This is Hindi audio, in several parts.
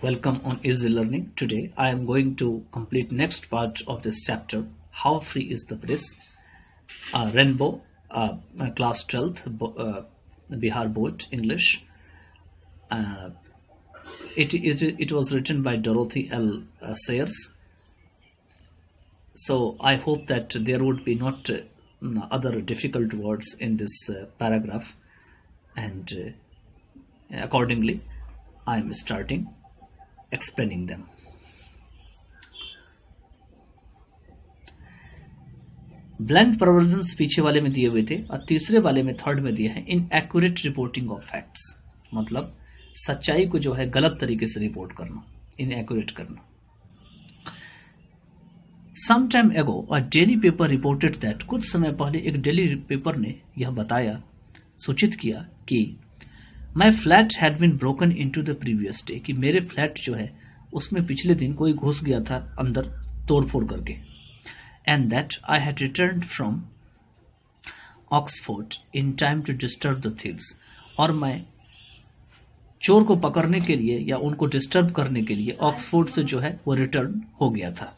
Welcome on Easy Learning. Today I am going to complete next part of this chapter. How free is the press? Rainbow, class 12th, Bihar Board English. It was written by Dorothy L. Sayers. So I hope that there would be not other difficult words in this paragraph, and accordingly I am starting explaining them. Bland provisions पीछे वाले में दिए हुए थे और तीसरे वाले में थर्ड में दिए हैं इनएक्यूरेट रिपोर्टिंग ऑफ फैक्ट्स, मतलब सच्चाई को जो है गलत तरीके से रिपोर्ट करना, इनएक्यूरेट करना. सम टाइम एगो अ डेली पेपर रिपोर्टेड दैट, कुछ समय पहले एक डेली पेपर ने यह बताया, सूचित किया कि my flat had been broken into the previous day, कि मेरे फ्लैट जो है उसमें पिछले दिन कोई घुस गया था अंदर तोड़फोड़ करके. And that I had returned from Oxford in time to disturb the thieves, और मैं चोर को पकड़ने के लिए या उनको डिस्टर्ब करने के लिए ऑक्सफोर्ड से जो है वो रिटर्न हो गया था.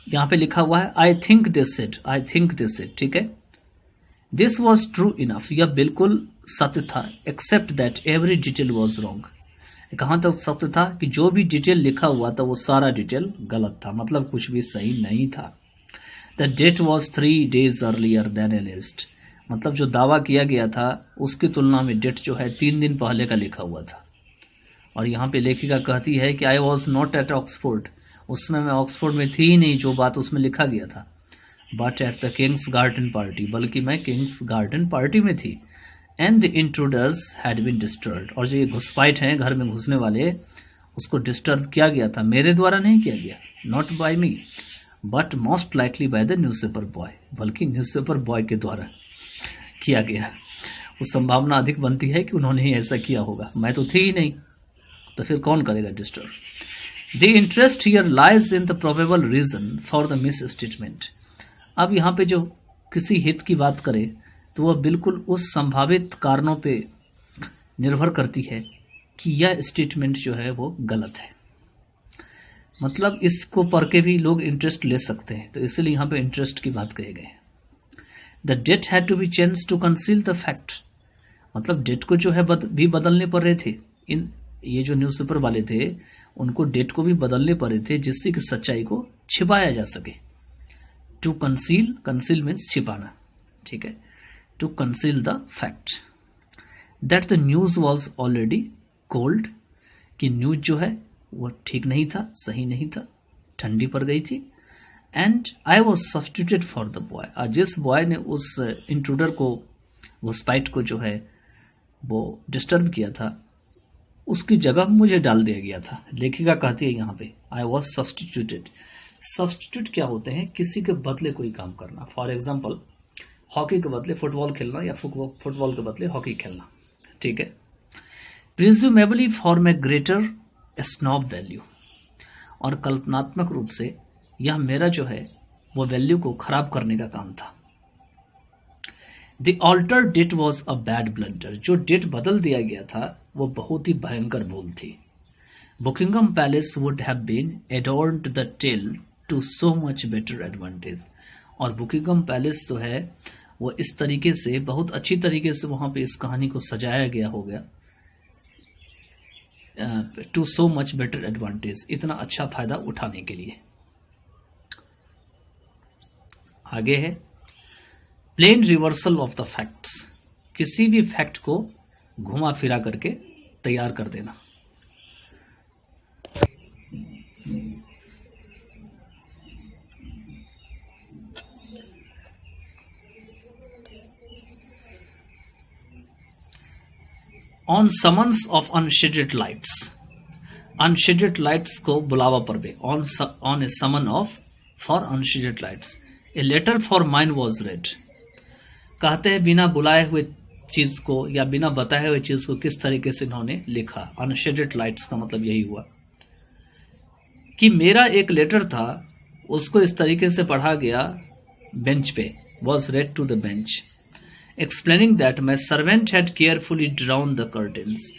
यहां पे लिखा हुआ है आई थिंक दिस सेड, ठीक है. दिस वॉज ट्रू इनफ, यह बिल्कुल सत्य था. Except that every detail was wrong, कहां तक सत्य था कि जो भी डिटेल लिखा हुआ था वो सारा डिटेल गलत था, मतलब कुछ भी सही नहीं था. The date was 3 days earlier than alleged, मतलब जो दावा किया गया था उसकी तुलना में डेट जो है 3 दिन पहले का लिखा हुआ था. और यहाँ पे लेखिका कहती है कि I was not at Oxford, उसमें मैं ऑक्सफोर्ड में थी ही नहीं जो बात उसमें लिखा गया था. But at the King's garden party, बल्कि मैं किंग्स गार्डन पार्टी में थी. And the intruders had been disturbed, और जो ये घुसपैठ हैं घर में घुसने वाले, उसको डिस्टर्ब किया गया था, मेरे द्वारा नहीं किया गया, not by me but most likely by the newspaper boy, बल्कि न्यूज़पेपर बॉय के द्वारा किया गया. उस संभावना अधिक बनती है कि उन्होंने ही ऐसा किया होगा, मैं तो थी ही नहीं, तो फिर कौन करेगा disturb. The interest here lies in the probable reason for the misstatement. अब यहाँ पे जो किसी हित की बात करे तो वह बिल्कुल उस संभावित कारणों पे निर्भर करती है कि यह स्टेटमेंट जो है वो गलत है. मतलब इसको पढ़ के भी लोग इंटरेस्ट ले सकते हैं, तो इसलिए यहाँ पे इंटरेस्ट की बात कही गई. The date had to be change to conceal the fact, मतलब डेट को जो है भी बदलने पड़ रहे थे. ये जो न्यूज़पेपर वाले थे उनको डेट को भी बदलने पड़े थे जिससे कि सच्चाई को छिपाया जा सके. टू कंसील मीन्स छिपाना, ठीक है. To conceal the fact that the news was already cold, कि न्यूज जो है वो ठीक नहीं था, सही नहीं था, ठंडी पड़ गई थी. And I was substituted for the boy, और जिस बॉय ने उस इंट्रूडर को, वो स्पाइट को जो है वो डिस्टर्ब किया था, उसकी जगह मुझे डाल दिया गया था. लेखिका कहती है यहाँ पे आई वॉज सब्स्टिट्यूटेड. सब्स्टिट्यूट क्या होते हैं? किसी के बदले कोई काम करना. फॉर एग्जाम्पल हॉकी के बदले फुटबॉल खेलना या फुटबॉल के बदले हॉकी खेलना, ठीक है. Presumably for a greater snob value, और कल्पनात्मक रूप से यह मेरा जो है वो वैल्यू को खराब करने का काम था. The alter date was a bad blunder, जो डेट बदल दिया गया था वो बहुत ही भयंकर भूल थी. Buckingham Palace would have been adorned the tale to so much better advantage, और बुकिंगम पैलेस जो है वो इस तरीके से, बहुत अच्छी तरीके से वहां पे इस कहानी को सजाया गया होगा. To so much better advantage, इतना अच्छा फायदा उठाने के लिए. आगे है plain reversal of the facts, किसी भी फैक्ट को घुमा फिरा करके तैयार कर देना. On summons of unshaded lights, unshaded lights को बुलावा पर भी, on a summon of for unshaded lights, a letter for mine was read. कहते हैं बिना बुलाए हुए चीज को या बिना बताए हुए चीज को किस तरीके से इन्होंने लिखा. अनशेडेड लाइट्स का मतलब यही हुआ कि मेरा एक लेटर था, उसको इस तरीके से पढ़ा गया बेंच पे, was read to the bench, explaining that my servant had carefully drawn the curtains,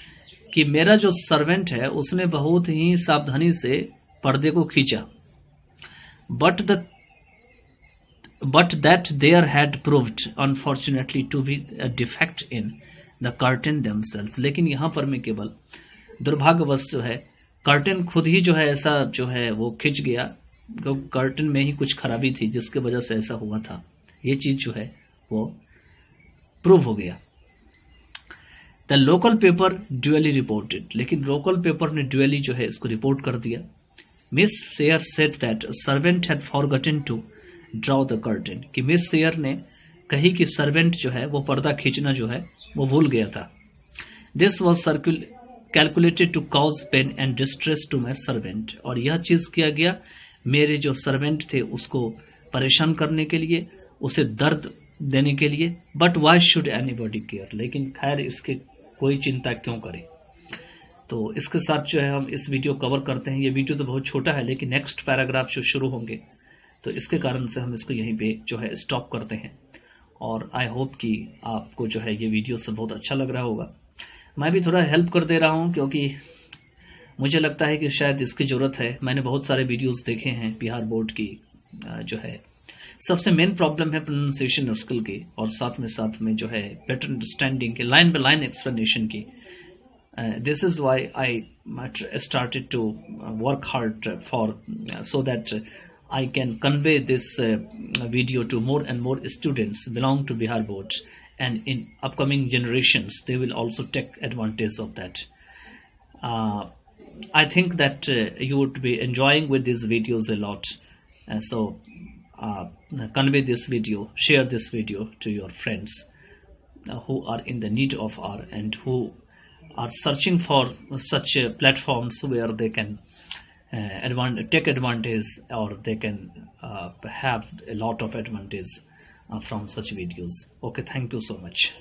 कि मेरा जो सर्वेंट है उसने बहुत ही सावधानी से पर्दे को खींचा, but that there had proved unfortunately to be a defect in the curtain themselves, लेकिन यहाँ पर मैं केवल दुर्भाग्यवश जो है कर्टन खुद ही जो है ऐसा जो है वो खिंच गया, कर्टन में ही कुछ खराबी थी जिसके वजह से ऐसा हुआ था, ये चीज जो है वो प्रूव हो गया। The local paper duly reported, लेकिन लोकल पेपर ने ड्यूअली जो है इसको रिपोर्ट कर दिया। Miss Sayer said that servant had forgotten to draw the curtain, कि मिस सेयर ने कही कि सर्वेंट जो है वो पर्दा खींचना जो है वो भूल गया था। This was calculated to cause pain and distress to my servant, और यह चीज किया गया मेरे जो सर्वेंट थे उसको परेशान करने के लिए, उसे दर्द देने के लिए। But why should anybody care, लेकिन खैर इसके कोई चिंता क्यों करे। तो इसके साथ जो है हम इस वीडियो कवर करते हैं। ये वीडियो तो बहुत छोटा है लेकिन नेक्स्ट पैराग्राफ जो शुरू होंगे तो इसके कारण से हम इसको यहीं पे जो है स्टॉप करते हैं। और आई होप कि आपको जो है ये वीडियो से बहुत अच्छा लग रहा होगा। मैं भी थोड़ा हेल्प कर दे रहा हूँ क्योंकि मुझे लगता है कि शायद इसकी ज़रूरत है। मैंने बहुत सारे वीडियोस देखे हैं बिहार बोर्ड की, जो है सबसे मेन प्रॉब्लम है प्रोनाउंसिएशन स्किल की, और साथ में जो है बेटर अंडरस्टैंडिंग की, लाइन बाय लाइन एक्सप्लेनेशन की। This is why I started to work hard for so that I can convey this video to more and more students belong to Bihar Board, and in upcoming generations they will also take advantage of that. I think that you would be enjoying with these videos a lot, so convey this video, share this video to your friends who are in the need of R and who are searching for such platforms where they can take advantage, or they can have a lot of advantage from such videos. Okay, thank you so much.